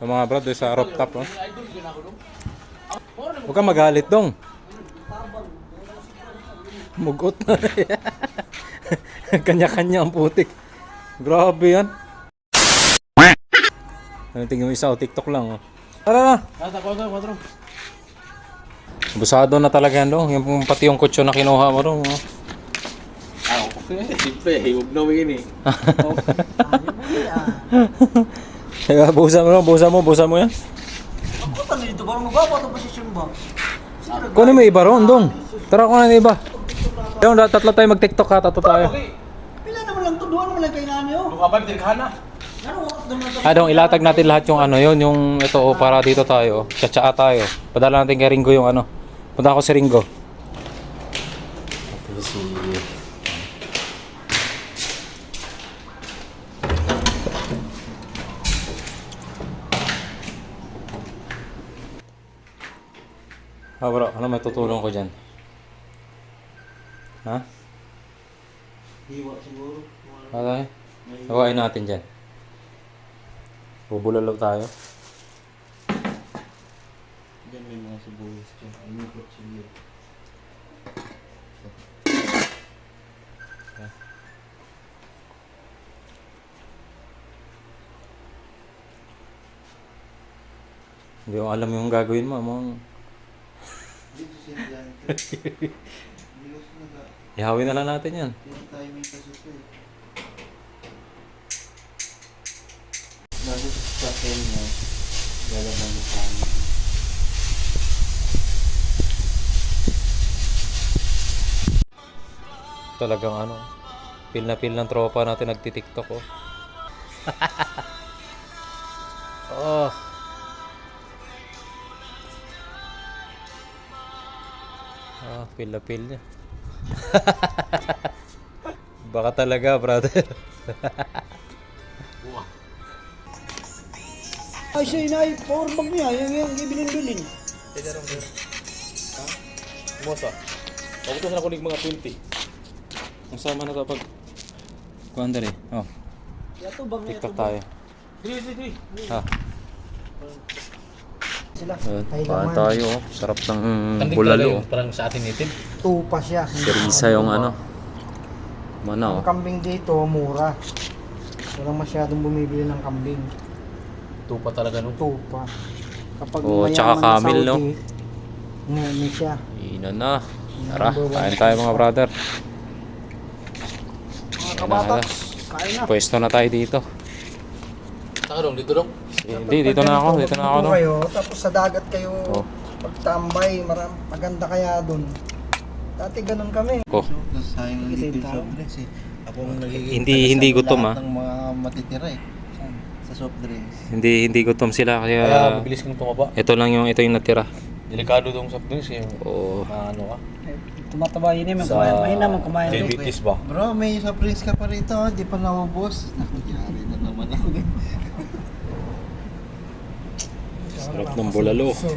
Yung mga brad sa rooftop. Oh. Huwag kang magalit dong. Mugot na. Kanya-kanya ang putik. Grabe yan. Tingin mo isa o TikTok lang. Oh. Tara na. Busado na talaga yan dong. Yung pati yung kutso na kinuha mo dong. Oh. Okay. Siyempre, huwag na win eh. Busa mo yan. Ako tanong dito ba? Magbabato ang posisyon ba? Kunin mo iba ron dong. Tara ko na iba. Yung tatlo tayo mag-TikTok ha, tatlo tayo. Pila naman lang to, doon naman lang kayo namin oh. Lukaban, tirkahan na. Dong, ilatag natin lahat yung ano yun, yung ito oh, para dito tayo. Tsatsaa tayo. Padala natin kay Ringo yung ano. Punta ako si Ringo. Ito si... bro, ano may tutulong ko dyan? Ha? Hiwa siguro. Okay. Hawain natin dyan. Bubulalaw tayo. Diyan may mga sibuyas dyan. Inukot siguro. Hindi ko alam yung gagawin mo. Dito siya dyan. Hindi ko sinaga. Ihawin na lang natin yan. Dito tayo may kasuso eh. Bago sa kanya, lalaban mo sa amin. Talagang ano, pil na pil ng tropa natin nagti-TikTok oh. Oh. Ah, pil na pil niya. Baka talaga, brother. Ay siya inay, power bag niya, yung ibilin-bilin. Teka rin, sir. Ha? Mosa. Pabutos na kunig mga 20. Masama na to pag... Kuhan dali. Oh, Yato bag niya, TikTok tayo. Dili. Ha. sila. Paano tayo oh. Sarap ng bulalo oh. Parang sa atin itin. Tupa siya. Serisa yung ano. Mana Ang oh. kambing dito, mura. Walang masyadong bumibili ng kambing. Tupa talaga no. Tupa. Kapag Oh, mayaman tsaka na camel, no? Saudi, ngemi siya. Ina na. Tara, kain tayo mga brother. Mga kabata, kain na. Pwesto na tayo dito. Saka dong, dito dong. Hindi, dito na ako. Dito na ako no. Kayo, tapos sa dagat kayo Oh. pagtambay, maganda kaya dun. Dati ganun kami. Oh. Sayang Kita dito yung sa tao. soft drinks eh. Ako ang nagiging Hindi gutom, lahat ng mga matitira eh. Sa soft drinks. Hindi gutom sila Kaya kaya mabilis kang tumaba. ito yung natira. Delikado dong soft drinks yung Oo. ano ka. Tumataba yun eh, Sa may naman kumain. diabetes ba? Bro, may soft drinks ka pa rito, oh. Di pa naubos. Nangyari na naman ako. Sarap ng bulalo. So,